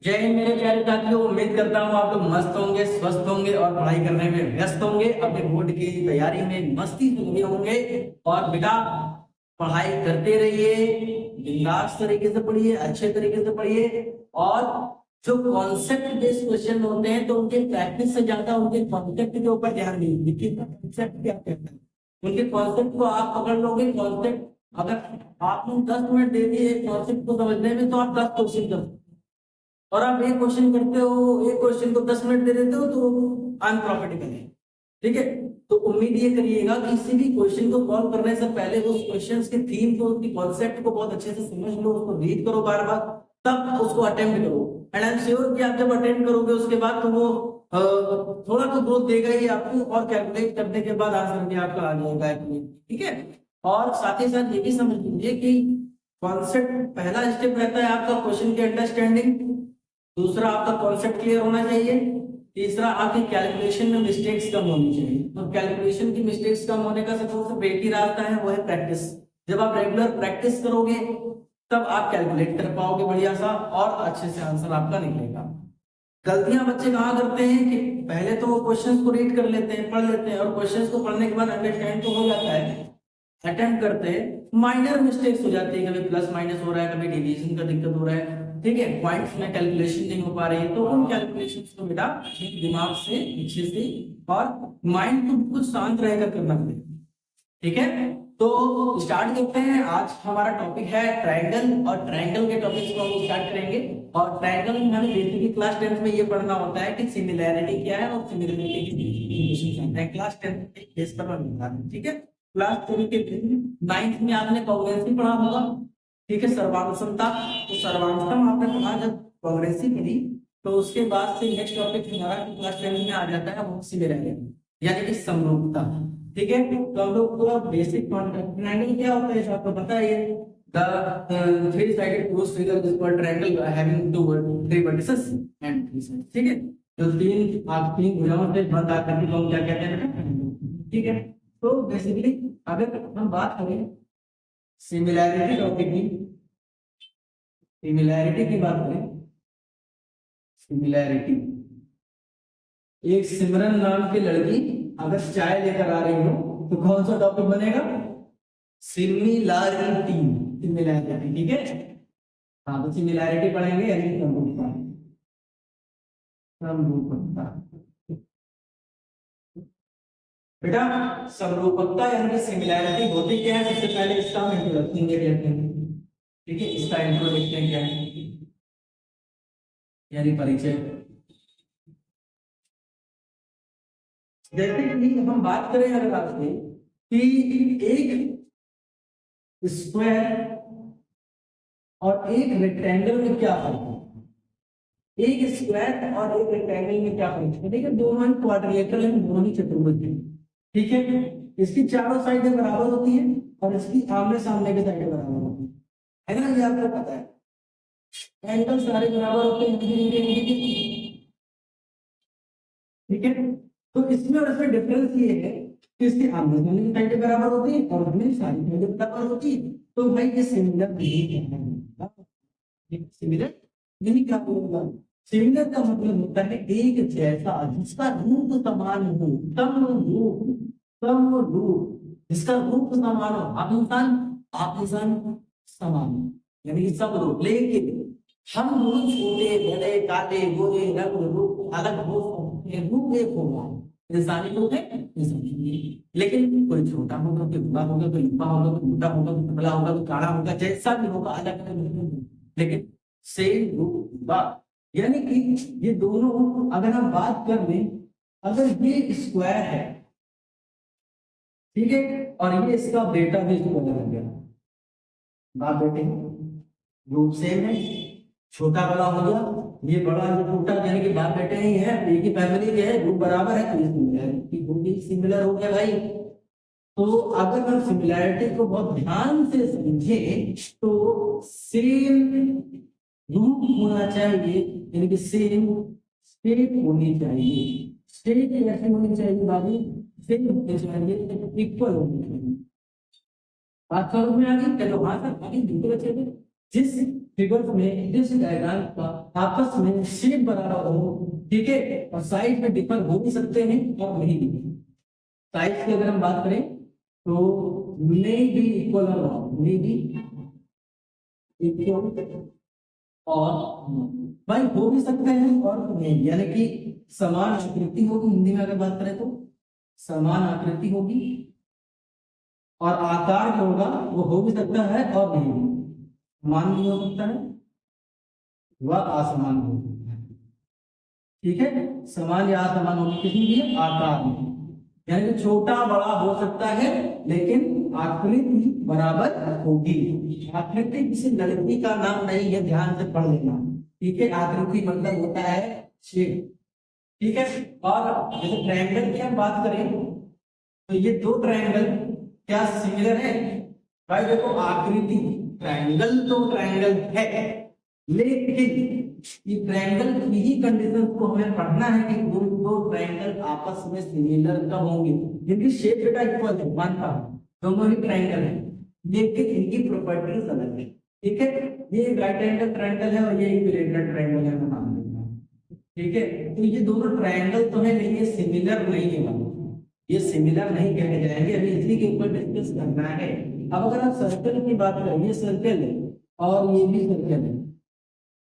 जय हिंद मेरे प्यारे साथियों। उम्मीद करता हूँ आप लोग मस्त होंगे, स्वस्थ होंगे और पढ़ाई करने में व्यस्त होंगे। अपने बोर्ड की तैयारी में मस्ती में लगे होंगे। और बेटा पढ़ाई करते रहिए, बिंदास तरीके से पढ़िए, अच्छे तरीके से पढ़िए। और जो कॉन्सेप्ट बेस्ड क्वेश्चन होते हैं तो उनके प्रैक्टिस से ज्यादा उनके कॉन्सेप्ट के ऊपर ध्यान दीजिए। कॉन्सेप्ट क्या कहता है, उनके कॉन्सेप्ट को आप पकड़ लोगे। कॉन्सेप्ट अगर आपने 10 मिनट दे दिए कॉन्सेप्ट को समझने में तो आप 10 क्वेश्चन कर, और आप एक क्वेश्चन करते हो, एक क्वेश्चन को 10 मिनट दे देते हो तो अनप्रॉफिटेबल है। ठीक है, तो उम्मीद ये करिएगा कि किसी भी क्वेश्चन को सॉल्व करने से पहले उस क्वेश्चन के थीम को, उसकी कॉन्सेप्ट को बहुत अच्छे से समझ लो, उसको रीड करो बार बार, तब उसको अटेम्प्ट करो। एंड आई एम श्योर कि आप जब अटेम्प्ट करोगे उसके बाद तो वो थोड़ा तो ग्रोथ देगा ही आपको, और कैलकुलेट करने के बाद आंसर भी आपका आ जाएगा। ठीक है, और साथ ही साथ ये भी समझ लीजिए कि कॉन्सेप्ट पहला स्टेप रहता है आपका क्वेश्चन की अंडरस्टैंडिंग, दूसरा आपका कॉन्सेप्ट क्लियर होना चाहिए, तीसरा आपकी कैलकुलेशन में मिस्टेक्स कम होनी चाहिए। तो कैलकुलेशन की मिस्टेक्स कम होने का सबसे एक ही रास्ता है, वो है प्रैक्टिस। जब आप रेगुलर प्रैक्टिस करोगे तब आप कैलकुलेट कर पाओगे बढ़िया सा, और अच्छे से आंसर आपका निकलेगा। गलतियां बच्चे कहाँ करते हैं कि पहले तो वो क्वेश्चंस को रीड कर लेते हैं, पढ़ लेते हैं, और क्वेश्चंस को पढ़ने के बाद अंडरस्टैंड तो हो जाता है, अटेम्प्ट करते हैं, माइनर मिस्टेक्स हो जाती है, कभी प्लस माइनस हो रहा है, कभी डिवीजन का दिक्कत हो रहा है। ठीक है, पॉइंट्स में कैलकुलेशन नहीं हो पा रही है, तो उन कैलकुलेशंस को बेटा दिमाग से अच्छे से और माइंड को बिल्कुल शांत रहकर करना पड़ेगा। ठीक है, तो स्टार्ट करते हैं। आज हमारा टॉपिक है ट्रायंगल, और ट्रायंगल के टॉपिक्स को हम स्टार्ट करेंगे। और ट्रायंगल में हमें बेसिकली क्लास 10th में ये पढ़ना होता है कि सिमिलैरिटी क्या है और सिमिलैरिटी की डेफिनेशन क्या है। क्लास 10th के बेस पर हम बता रहे हैं। ठीक है, क्लास 10 के 9th में आपने कॉन्ग्रुएंसी पढ़ा होगा। ठीक है, सर्वांगसमता, तो सर्वांगसम आपने पढ़ा जब कॉन्ग्रुएंसी पढ़ी, तो उसके बाद से नेक्स्ट टॉपिक हमारा क्लास 10 में आ जाता है वो सिमिलैरिटी यानी कि समरूपता। ठीक है, तो हम लोग पूरा बेसिक कॉन्सेप्ट, ट्रायंगल क्या होता है आपको पता है। The three sided closed figure is called triangle having three vertices and three sides. ठीक है, तो तीन भुजाओं से बंद आकृति को हम क्या कहते हैं बेटा। ठीक है, तो बेसिकली अगर हम बात करें सिमिलैरिटी टॉपिक की, सिमिलैरिटी की बात करें, सिमिलैरिटी, एक सिमरन नाम की लड़की अगर चाय लेकर आ रही हो तो कौन सा टॉपिक बनेगा, सिमिलैरिटी। सिमिलैरिटी, ठीक है। हाँ, तो सिमिलैरिटी पढ़ेंगे यानी समरूपता। समरूपता बेटा, समरूपता यानी कि सिमिलैरिटी होती क्या है, सबसे पहले इसका हम इंट्रोडक्शन देख लेते हैं। ठीक है, इसका इंट्रोडक्शन क्या है यानी परिचय। जैसे कि हम बात करें अगर आपसे कि एक स्क्वायर और एक रेक्टेंगल में क्या फर्क है, एक स्क्वायर और एक रेक्टेंगल में क्या फर्क है। देखिए दोनों ही क्वाड्रिलेटरल हैं, दोनों ही चतुर्भुज हैं। ठीक है, इसकी चारों साइडें बराबर होती है और इसकी आमने सामने की साइडें बराबर होती है ना, ये आपको पता है। एंगल सारे बराबर होते हैं। ठीक है, तो इसमें और इसमें डिफरेंस ये है कि इसकी आमने सामने की साइडें बराबर होती है और इसमें सारी साइडें बराबर होती है। तो भाई ये सिमिलर नहीं है, सिमिलर नहीं क्या बोलूंगा। सिमिलर का मतलब होता है एक जैसा, जिसका रूप समान हो, सम रूप, जिसका रूप समान हो। आप इंसान समान हो, यानी कि सब रूप। लेकिन हम लोग छोटे बड़े काले गोरे रंग रूप अलग हो सकते हैं, रूप एक होगा। इंसानी लोग है इंसानी, लेकिन कोई छोटा होगा, कोई बड़ा होगा, कोई लंबा होगा, कोई मोटा होगा, कोई पतला होगा, कोई काला होगा, जैसा भी होगा अलग अलग, लेकिन सेम रूप होगा। यानी कि ये दोनों अगर हम बात कर लें, अगर ये स्क्वायर है, ठीक है, और ये इसका बेटा भी स्क्वायर हो गया, बाप बेटे रूप सेम है, छोटा बड़ा हो गया, ये बड़ा ये छोटा, यानी कि बाप बेटे ही है, एक ही फैमिली के है, रूप बराबर है, तो ये सिमिलैरिटी सिमिलर हो गया भाई। तो अगर हम सिमिलैरिटी को बहुत ध्यान से समझें तो सेम रूप होना चाहिए, यानी कि सेम स्टेट होनी चाहिए। स्टेट कैसे होनी चाहिए बाबू, सेम होनी चाहिए, इक्वल होनी चाहिए। बात समझ में आ गई, चलो हाँ सर आगे दूसरे बच्चे जिस फिगर्स में दिस डायग्राम का आपस में शेप बराबर हो, ठीक है, और साइज में डिफर हो भी सकते हैं और नहीं भी। साइज की अगर हम बात करें तो मे बी इक्वल और नॉट, मे बी इक्वल और भाई हो भी सकते हैं और नहीं, यानी कि समान आकृति होगी। हिंदी में अगर बात करें तो समान आकृति होगी और आकार जो होगा वो हो भी सकता है और नहीं भी। समान भी हो सकता है वह असमान हो सकता है, ठीक है, समान या असमान होगी किसी भी आकार में, यानी कि छोटा बड़ा हो सकता है लेकिन आकृति बराबर होगी। आकृति किसी लड़की का नाम नहीं है, ध्यान से पढ़ लेना, ठीक है। आकृति मतलब होता है शेप, ठीक है। और जैसे ट्रायंगल की हम बात करें तो ये दो ट्रायंगल क्या सिमिलर है? भाई देखो आकृति, ट्रायंगल तो ट्रायंगल है लेकिन ये ट्रायंगल की ही कंडीशन को हमें पढ़ना है कि दो ट्रायंगल आपस में सिमिलर कब होंगे, जिनकी शेप बेटा इक्वल है, मानता हूं दोनों ही ट्रायंगल है लेकिन इनकी प्रॉपर्टीज अलग है, ठीक है। ये राइट एंगल ट्रायंगल है और ये इक्विलेटरल ट्रायंगल है, मैं मान लेता हूं, ठीक है। तो ये दोनों ट्रायंगल तो है लेकिन ये सिमिलर नहीं है, ये सिमिलर नहीं कहे जाएंगे, अभी इसी के ऊपर डिस्कस करना है। अब अगर आप सर्कल की बात करें, ये सर्कल है और ये भी सर्कल है,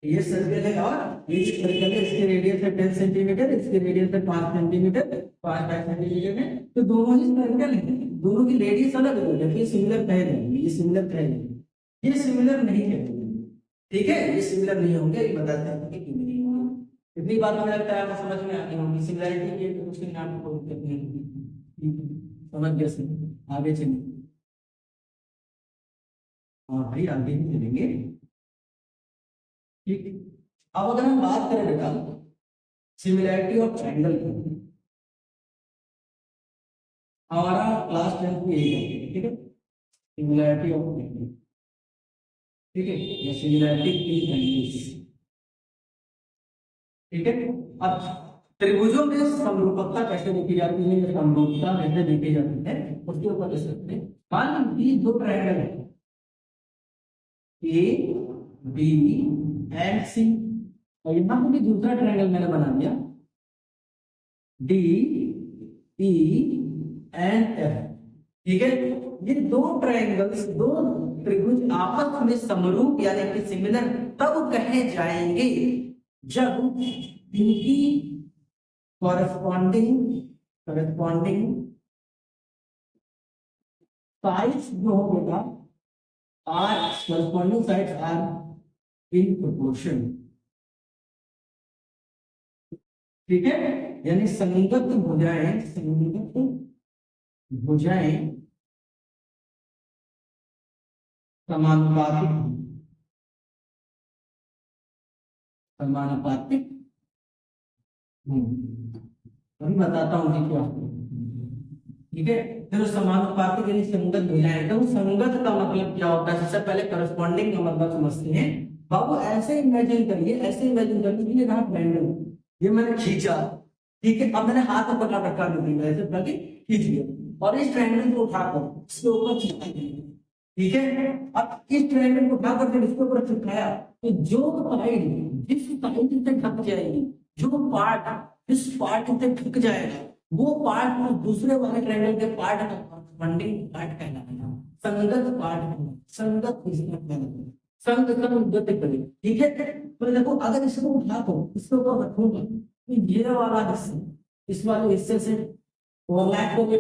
ये सर्कल है और ये सर्कल है, इसकी रेडियस है 10 सेंटीमीटर, इसकी रेडियस है 5 सेंटीमीटर, 5 सेंटीमीटर है, तो दोनों ही सर्कल है, दोनों की रेडियस अलग है, जबकि सिमिलर कहे जाएंगे, ये सिमिलर कहे जाएंगे, ये सिमिलर नहीं है, ठीक है, ये सिमिलर नहीं होंगे, ये बताते हैं कि क्यों नहीं होंगे। इतनी बात मुझे लगता है आपको समझ में आती होगी, सिमिलरिटी की तो उसके नाम को समझ गए, आगे चलिए। हाँ भाई आगे भी चलेंगे, ठीक। अब अगर हम बात करें बेटा सिमिलरिटी ऑफ ट्रायंगल की, हमारा क्लास 10 में यही है, ठीक है, सिमिलरिटी ऑफ ट्रायंगल, ठीक है, या सिमिलरिटी की प्रैक्टिस, ठीक है। अब त्रिभुजों में समरूपता कैसे देखी जाती है, समरूपता कैसे देखी जाती है उसके ऊपर डिस्कस करें। मान लीजिए दो ट्रायंगल है ए बी एंड सी, और यहां पर भी दूसरा ट्रायंगल मैंने बना दिया डी ई एंड एफ, ठीक है। ये दो ट्रायंगल्स, दो त्रिभुज आपस में समरूप यानी कि सिमिलर तब कहे जाएंगे जब इनकी corresponding sides जो हो बेटा are corresponding sides are in proportion, ठीक है, यानी संगत भुजाएं समानुपातिक अभी बताता हूँ कि क्या, ठीक है। फिर समानुपातिक यानी संगत भुजाएं, तो संगत का मतलब क्या होता है? सबसे पहले करस्पॉन्डिंग का मतलब समझते हैं बाबू। ऐसे इमेजिन करिए, ऐसे इमेजिन करिए ये रहा ट्रायंगल, ये मैंने खींचा, ठीक है, अब मैंने हाथ में पकड़ रखा, ऐसे करके खींच लिया और इस ट्रायंगल को उठाकर इसके ऊपर चिपका दिया, ठीक है। अब इस ट्रायंगल को उठाकर जब इसके ऊपर चिपकाया तो जो साइड जिस साइड से ढक जाएगी, जो पार्ट इस पार्ट से ढक जाएगा वो पार्ट में दूसरे वाले ट्रायंगल के पार्ट का करस्पॉन्डिंग पार्ट कहलाएगा, संगत पार्ट, संगत संगत करें, ठीक है। तो देखो अगर इसको उठा दो, इसके ऊपर रखूंगा तो ये वाला हिस्सा इस वाले हिस्से से ओवरलैप हो गया,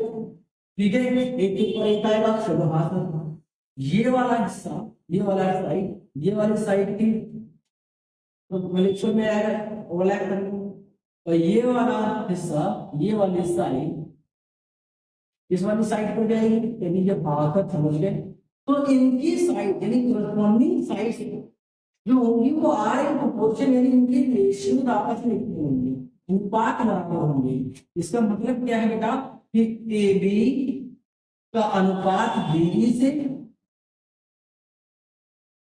ठीक है, एक के ऊपर एक आएगा, चलो हाथ में ये वाला हिस्सा, ये वाला साइड, ये वाली साइड की तो मलेक्चर में आएगा ओवरलैप करने, और ये वाला हिस्सा, ये वाली साइड इस वाली साइड पर जाएगी, यानी जब भाग समझ गए तो इनकी साइड यानी करस्पॉन्डिंग साइड जो होंगी वो आर इन प्रोपोर्शन यानी इनकी रेशियो आपस में इक्वल होंगे, अनुपात बराबर होंगे। इसका मतलब क्या है बेटा कि ए बी का अनुपात बी से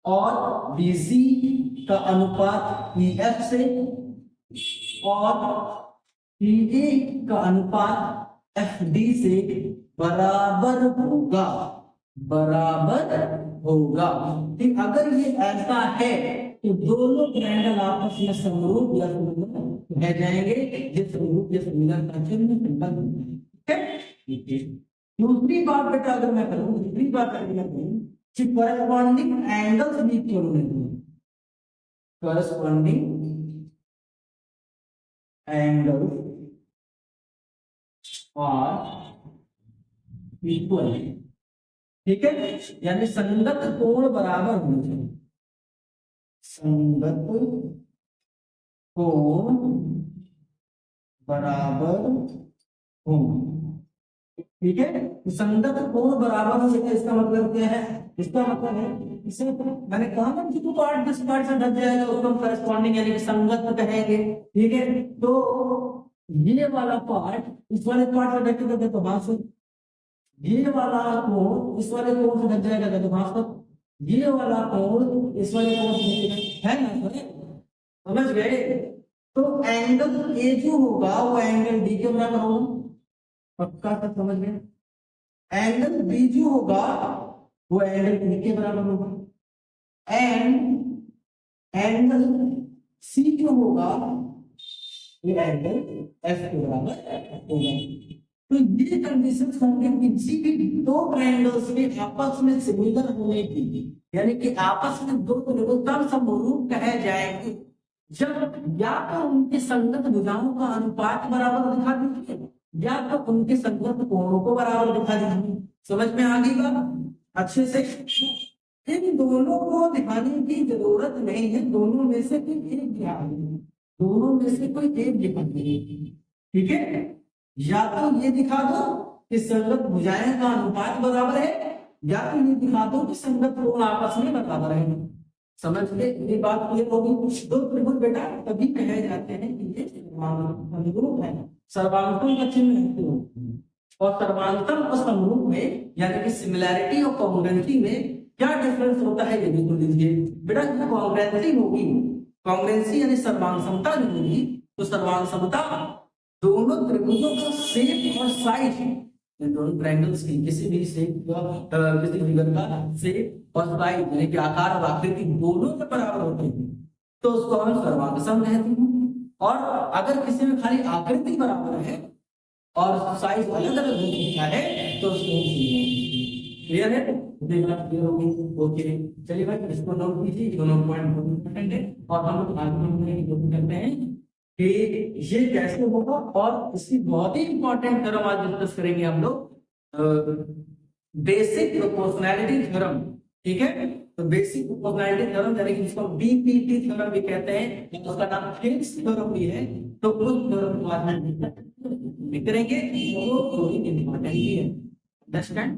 और बीसी का अनुपात पीएफ से और पीए का अनुपात एफडी से बराबर होगा, बराबर होगा। ठीक, अगर ये ऐसा है तो दोनों ट्रायंगल आपस में समरूप या सिमिलर रह जाएंगे, जिस समरूप या सिमिलर का चिन्ह सिंबल होता है। ठीक है, दूसरी बात बेटा अगर मैं करूं, दूसरी बात अगर मैं करूं कि करस्पॉन्डिंग एंगल्स भी क्यों नहीं, करस्पॉन्डिंग एंगल और इक्वल, ठीक है, यानी संगत कोण बराबर होने चाहिए, संगत कोण बराबर हो। ठीक है, संगत कोण बराबर हो, इसका मतलब क्या है, इसका मतलब है इसे मैंने कहा ना जो पार्ट जिस पार्ट से ढक जाएगा उसको हम करस्पॉन्डिंग यानी कि संगत कहेंगे। ठीक है, तो ये वाला पार्ट इस वाले पार्ट से ढकेगा तो वहां से, ये वाला कोण इस वाले कोण से ढक जाएगा तो वहां से, ये वाला कोण इस वाले कोण से है ना, समझ गए। तो एंगल ए जो होगा वो एंगल डी के बराबर होगा, पक्का तक समझ गए। एंगल बी जो होगा वो एंगल बी के बराबर होगा, एंड एंगल सी जो होगा ये एंगल एफ के बराबर होगा। तो ये कंडीशंस होंगे किसी भी दो ट्रायंगल्स के आपस में सिमिलर होने की, यानी कि आपस में दो त्रिभुज समरूप कहे जाएंगे जब या तो उनके संगत भुजाओं का अनुपात बराबर दिखा दीजिए या तो उनके संगत कोणों को बराबर दिखा दीजिए। समझ में आ गई बात अच्छे से। इन दोनों को दिखाने की जरूरत नहीं है, दोनों में से कोई एक दिखा दीजिए, दोनों में से कोई एक दिखा दीजिए। ठीक है, या तो ये दिखा दो कि संगत भुजाएं का अनुपात बराबर है या तो ये दिखा दो कि संगत कोण आपस में बराबर है। समझ के ये बात क्लियर होगी। दो त्रिभुज बेटा तभी कहे जाते हैं कि ये समरूप है, सर्वांतम का चिन्ह है, और सर्वांतम और समरूप में यानी कि सिमिलैरिटी और कॉन्ग्रुएंसी में क्या डिफरेंस होता है ये बिल्कुल लीजिए बेटा। कॉन्ग्रुएंसी होगी, कॉन्ग्रुएंसी यानी सर्वांगसमता जो होगी, तो सर्वांगसमता दोनों त्रिभुजों का शेप और साइज, दोनों ट्रायंगल्स की किसी भी शेप का किसी फिगर का शेप और साइज यानी कि आकार और आकृति दोनों के बराबर होते हैं तो उसको हम सर्वांगसम कहते हैं। और अगर किसी में खाली आकृति बराबर है और साइज अलग अलग होता है तो उसको क्लियर है, क्लियर होगी। ओके चलिए भाई इसको नोट कीजिए, दोनों पॉइंट बहुत इंपॉर्टेंट है और हम लोग आगे की कोशिश करते हैं कि ये कैसे होगा। और इसकी बहुत ही इंपॉर्टेंट थ्योरम आज डिस्कस करेंगे हम लोग, बेसिक प्रोपोर्शनैलिटी थ्योरम। ठीक है, तो बेसिक प्रोपोर्शनैलिटी थ्योरम यानी कि जिसको बीपीटी थ्योरम भी कहते हैं, उसका नाम फिक्स थ्योरम भी है। तो उस थ्योरम को आज हम करेंगे, वो थोड़ी इंपॉर्टेंट भी है। अंडरस्टैंड।